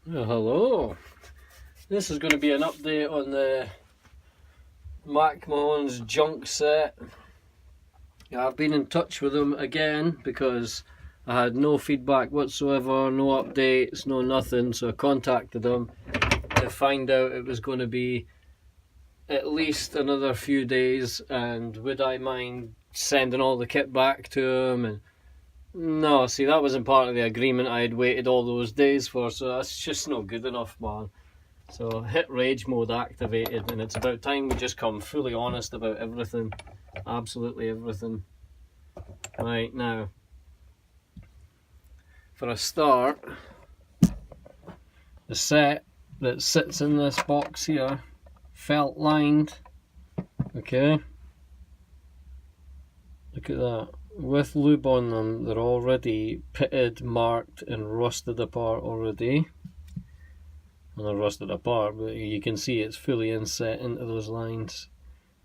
Oh, hello. This is going to be an update on the McMahon's junk set. I've been in touch with them again because I had no feedback whatsoever, no updates, no nothing, so I contacted them to find out it was going to be at least another few days and would I mind sending all the kit back to them. And no, see, that wasn't part of the agreement I had waited all those days for, so that's just not good enough, man. So hit rage mode activated, and it's about time we just come fully honest about everything. Absolutely everything. Right, now, for a start, the set that sits in this box here, felt lined, okay? Look at that. With lube on them, they're already pitted, marked and rusted apart already. Well, they're rusted apart, but you can see it's fully inset into those lines.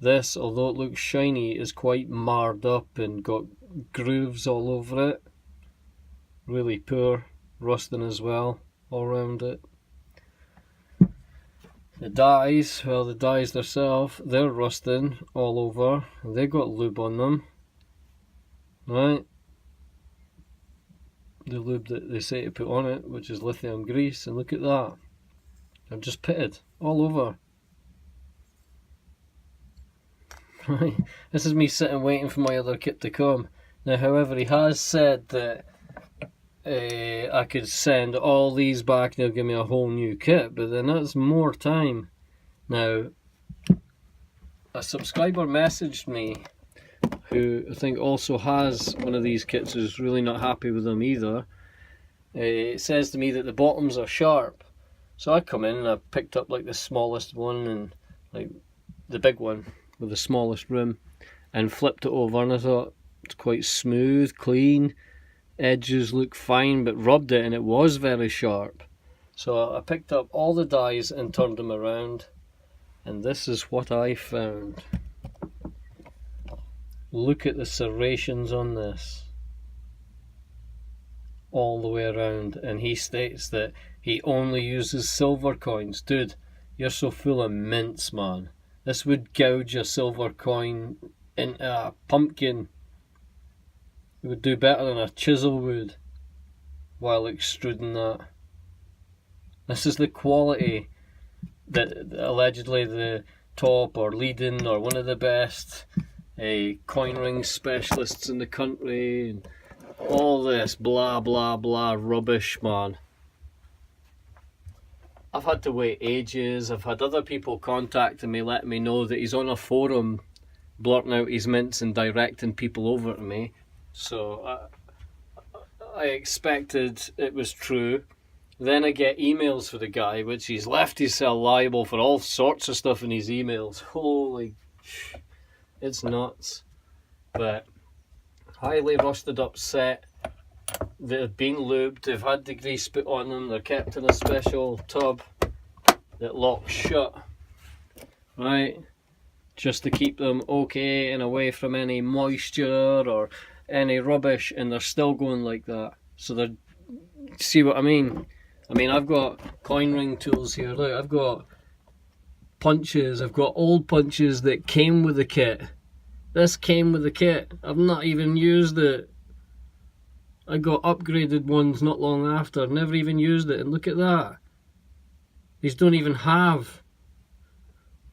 This, although it looks shiny, is quite marred up and got grooves all over it. Really poor rusting as well, all around it. The dies, well, the dies themselves, they're rusting all over. They got lube on them. Right, the lube that they say to put on it, which is lithium grease, and look at that. They're just pitted all over. Right, this is me sitting waiting for my other kit to come. Now, however, he has said that I could send all these back and they'll give me a whole new kit, but then that's more time. Now, a subscriber messaged me who I think also has one of these kits, who's really not happy with them either. It says to me that the bottoms are sharp. So I come in and I picked up like the smallest one and like the big one with the smallest rim and flipped it over, and I thought it's quite smooth, clean, edges look fine, but rubbed it and it was very sharp. So I picked up all the dies and turned them around, and this is what I found. Look at the serrations on this all the way around, and he states that he only uses silver coins. Dude, you're so full of mints, man. This would gouge a silver coin into a pumpkin. It would do better than a chisel would while extruding that. This is the quality that allegedly the top or leading or one of the best coin ring specialists in the country, and all this blah blah blah rubbish, man. I've had to wait ages. I've had other people contacting me, letting me know that he's on a forum blurting out his mints and directing people over to me. So I expected it was true. Then I get emails for the guy, which he's left himself liable for all sorts of stuff in his emails. Holy, it's nuts. But highly rusted up set that have been lubed, they've had the grease put on them, they're kept in a special tub that locks shut, right, just to keep them okay and away from any moisture or any rubbish, and they're still going like that. So they're, see what I mean? I've got coin ring tools here. Look, I've got punches, I've got old punches that came with the kit. This came with the kit. I've not even used it. I got upgraded ones not long after, never even used it, and look at that. These don't even have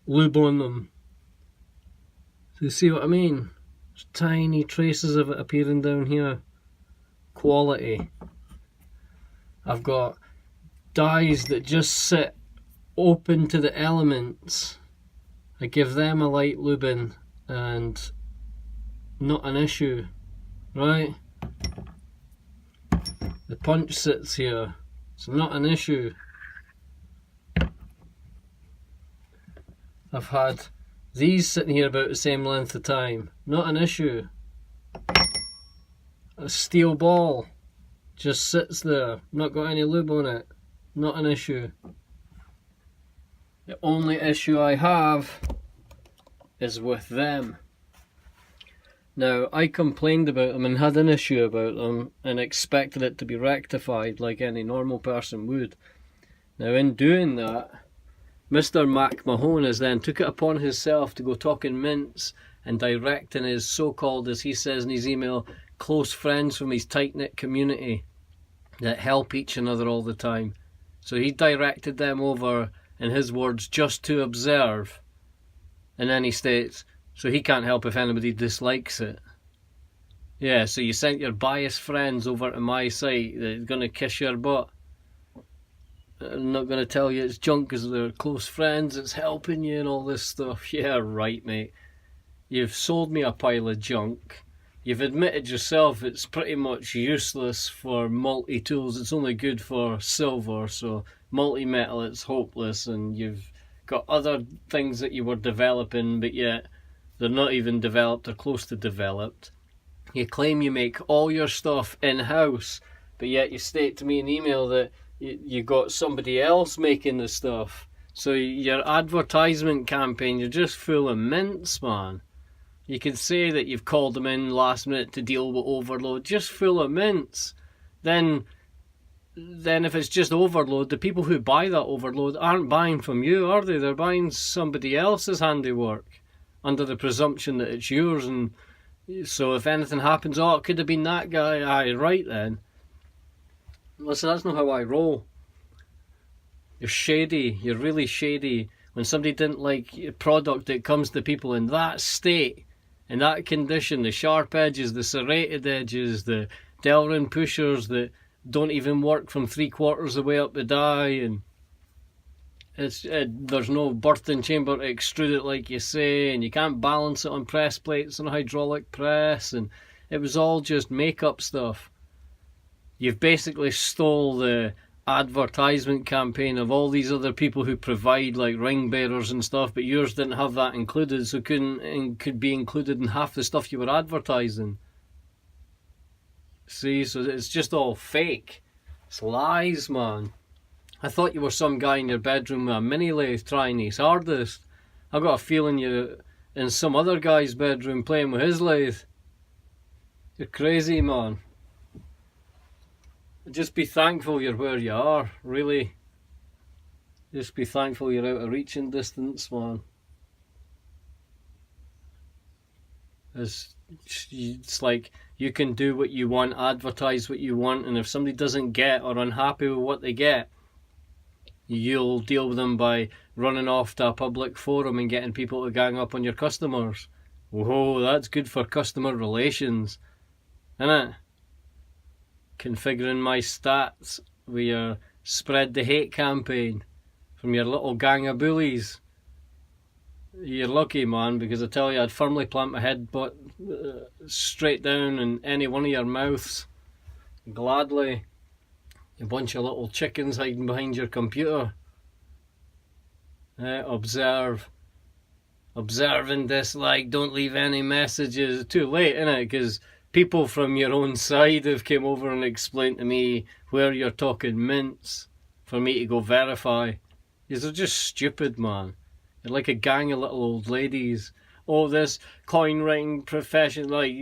lube on them. So you see what I mean? There's tiny traces of it appearing down here. Quality. I've got dies that just sit open to the elements. I give them a light lubing and not an issue, right? The punch sits here, it's not an issue. I've had these sitting here about the same length of time, not an issue. A steel ball just sits there, not got any lube on it, not an issue. The only issue I have is with them. Now, I complained about them and had an issue about them and expected it to be rectified like any normal person would. Now in doing that, Mr. McMahon then took it upon himself to go talking mints and directing his so-called, as he says in his email, close friends from his tight-knit community that help each another all the time. So he directed them over, in his words, just to observe. And then he states, so he can't help if anybody dislikes it. Yeah, so you sent your biased friends over to my site that are going to kiss your butt. I'm not going to tell you it's junk because they're close friends, it's helping you and all this stuff. Yeah, right, mate. You've sold me a pile of junk. You've admitted yourself it's pretty much useless for multi-tools. It's only good for silver, so multi-metal it's hopeless. And you've got other things that you were developing, but yet they're not even developed or close to developed. You claim you make all your stuff in-house, but yet you state to me in email that you got somebody else making the stuff. So your advertisement campaign, you're just full of mints, man. You can say that you've called them in last minute to deal with overload, just full of mints. Then if it's just overload, the people who buy that overload aren't buying from you, are they? They're buying somebody else's handiwork under the presumption that it's yours. And so if anything happens, oh, it could have been that guy. Aye, right then. Listen, that's not how I roll. You're shady. You're really shady. When somebody didn't like a product that comes to people in that state, in that condition, the sharp edges, the serrated edges, the Delrin pushers that don't even work from 3/4 of the way up the die, and there's no birthing chamber to extrude it like you say, and you can't balance it on press plates on a hydraulic press, and it was all just make-up stuff. You've basically stole the advertisement campaign of all these other people who provide like ring bearers and stuff, but yours didn't have that included, so could be included in half the stuff you were advertising. See, so it's just all fake. It's lies, man. I thought you were some guy in your bedroom with a mini lathe trying his hardest. I got a feeling you're in some other guy's bedroom playing with his lathe. You're crazy, man. Just be thankful you're where you are, really. Just be thankful you're out of reaching distance, man. It's like you can do what you want, advertise what you want, and if somebody doesn't get or unhappy with what they get, you'll deal with them by running off to a public forum and getting people to gang up on your customers. Whoa, that's good for customer relations, isn't it? Configuring my stats with your spread the hate campaign from your little gang of bullies. You're lucky, man, because I tell you, I'd firmly plant my head straight down in any one of your mouths. Gladly. A bunch of little chickens hiding behind your computer. Observe. Observe and dislike. Don't leave any messages. Too late, innit? Because people from your own side have came over and explained to me where you're talking mints for me to go verify. You're just stupid, man. You're like a gang of little old ladies. Oh, this coin writing profession, like,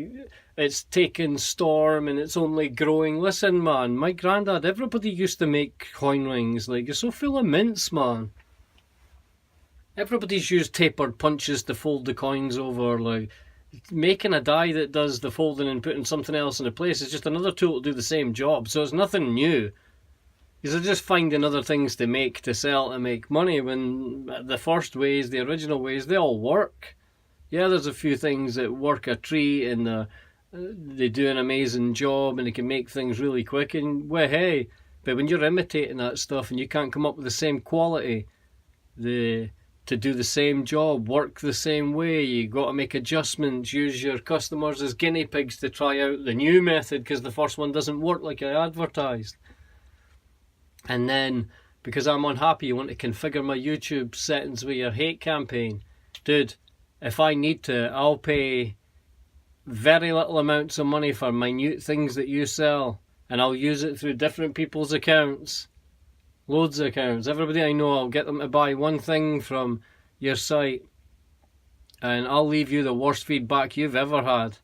it's taken storm and it's only growing. Listen, man, my granddad, everybody used to make coin rings. Like, you're so full of mints, man. Everybody's used tapered punches to fold the coins over. Like, making a die that does the folding and putting something else in place is just another tool to do the same job. So it's nothing new. They're just finding other things to make, to sell, to make money, when the first ways, the original ways, they all work. Yeah, there's a few things that work a treat and they do an amazing job and they can make things really quick, and well, hey, but when you're imitating that stuff and you can't come up with the same quality, to do the same job, work the same way, you got to make adjustments, use your customers as guinea pigs to try out the new method because the first one doesn't work like I advertised. And then, because I'm unhappy, you want to configure my YouTube settings with your hate campaign. Dude, if I need to, I'll pay very little amounts of money for minute things that you sell, and I'll use it through different people's accounts. Loads of accounts. Everybody I know, I'll get them to buy one thing from your site, and I'll leave you the worst feedback you've ever had.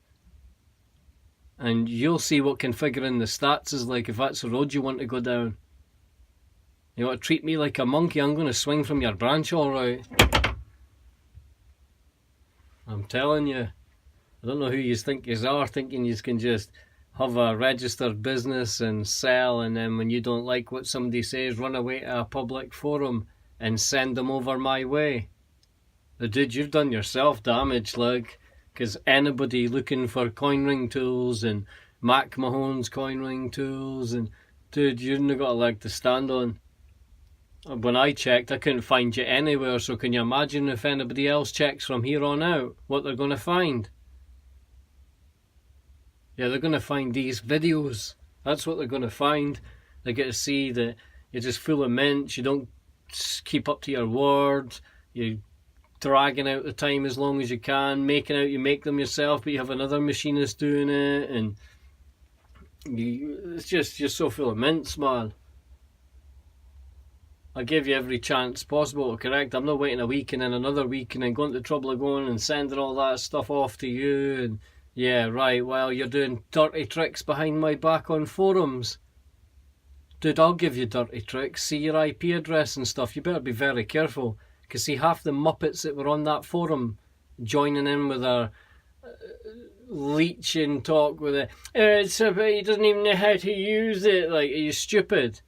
And you'll see what configuring the stats is like if that's the road you want to go down. You want to treat me like a monkey? I'm going to swing from your branch, alright. I'm telling you. I don't know who you think you are, thinking you can just have a registered business and sell, and then when you don't like what somebody says, run away to a public forum and send them over my way. But dude, you've done yourself damage, like, because anybody looking for coin ring tools and McMahon's coin ring tools, and dude, you've not got a leg to stand on. When I checked, I couldn't find you anywhere, so can you imagine if anybody else checks from here on out, what they're going to find? Yeah, they're going to find these videos. That's what they're going to find. They get to see that you're just full of mints, you don't keep up to your word, you're dragging out the time as long as you can, making out you make them yourself, but you have another machinist doing it, and it's just, you're so full of mints, man. I give you every chance possible to correct. I'm not waiting a week and then another week and then going to the trouble of going and sending all that stuff off to you, and yeah, right, well, you're doing dirty tricks behind my back on forums. Dude, I'll give you dirty tricks. See your IP address and stuff. You better be very careful. Because see, half the muppets that were on that forum joining in with our leeching talk with it. He doesn't even know how to use it. Like, are you stupid?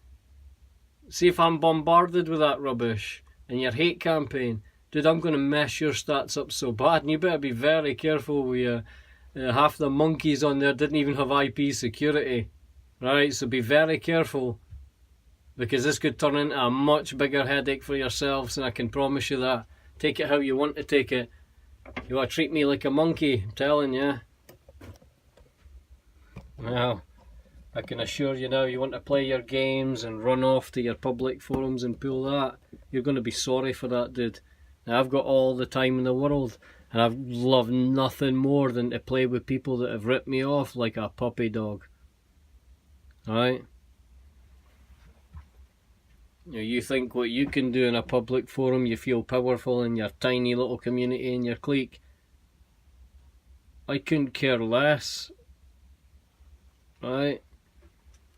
See if I'm bombarded with that rubbish and your hate campaign. Dude, I'm going to mess your stats up so bad. And you better be very careful with your... half the monkeys on there didn't even have IP security. Right, so be very careful. Because this could turn into a much bigger headache for yourselves, and I can promise you that. Take it how you want to take it. You want to treat me like a monkey, I'm telling you. Well, I can assure you now, you want to play your games and run off to your public forums and pull that, you're going to be sorry for that, dude. Now, I've got all the time in the world, and I've loved nothing more than to play with people that have ripped me off like a puppy dog. Alright? You think what you can do in a public forum, you feel powerful in your tiny little community in your clique. I couldn't care less. Right?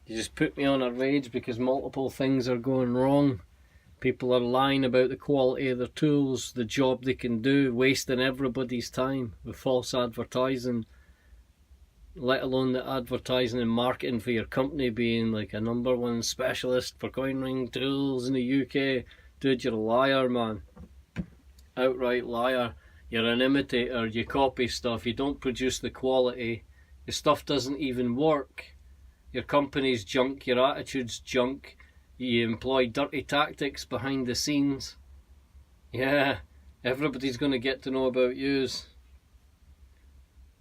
You just put me on a rage because multiple things are going wrong. People are lying about the quality of their tools, the job they can do, wasting everybody's time with false advertising. Let alone the advertising and marketing for your company being like a #1 specialist for coin ring tools in the UK. Dude, you're a liar, man. Outright liar. You're an imitator, you copy stuff, you don't produce the quality. Your stuff doesn't even work. Your company's junk, your attitude's junk. You employ dirty tactics behind the scenes. Yeah, everybody's going to get to know about yous.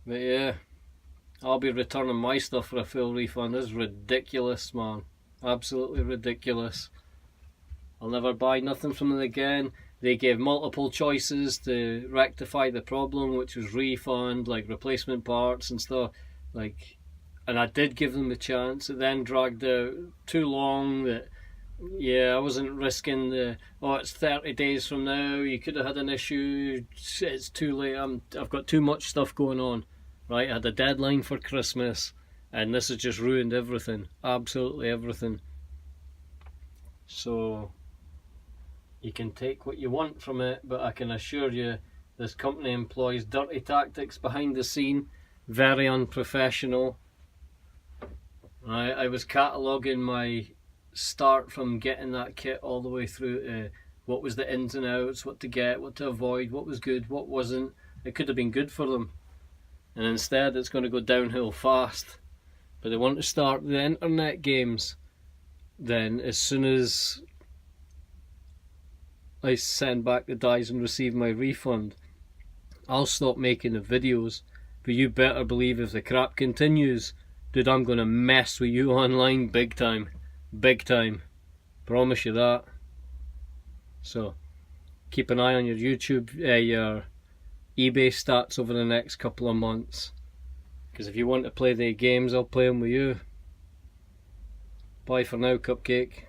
But yeah, I'll be returning my stuff for a full refund. This is ridiculous, man. Absolutely ridiculous. I'll never buy nothing from them again. They gave multiple choices to rectify the problem, which was refund, like replacement parts and stuff. Like, and I did give them a chance. It then dragged out too long that, yeah, I wasn't risking the, oh, it's 30 days from now, you could have had an issue, it's too late, I've got too much stuff going on. Right, I had a deadline for Christmas, and this has just ruined everything. Absolutely everything. So, you can take what you want from it, but I can assure you, this company employs dirty tactics behind the scene, very unprofessional. Right, I was cataloguing my start from getting that kit all the way through to what was the ins and outs, what to get, what to avoid, what was good, what wasn't. It could have been good for them. And instead it's going to go downhill fast. But they want to start the internet games. Then as soon as I send back the dies and receive my refund, I'll stop making the videos. But you better believe if the crap continues, dude, I'm going to mess with you online big time. Big time. Promise you that. So, keep an eye on your YouTube, your eBay stats over the next couple of months. Because if you want to play the games, I'll play them with you. Bye for now, Cupcake.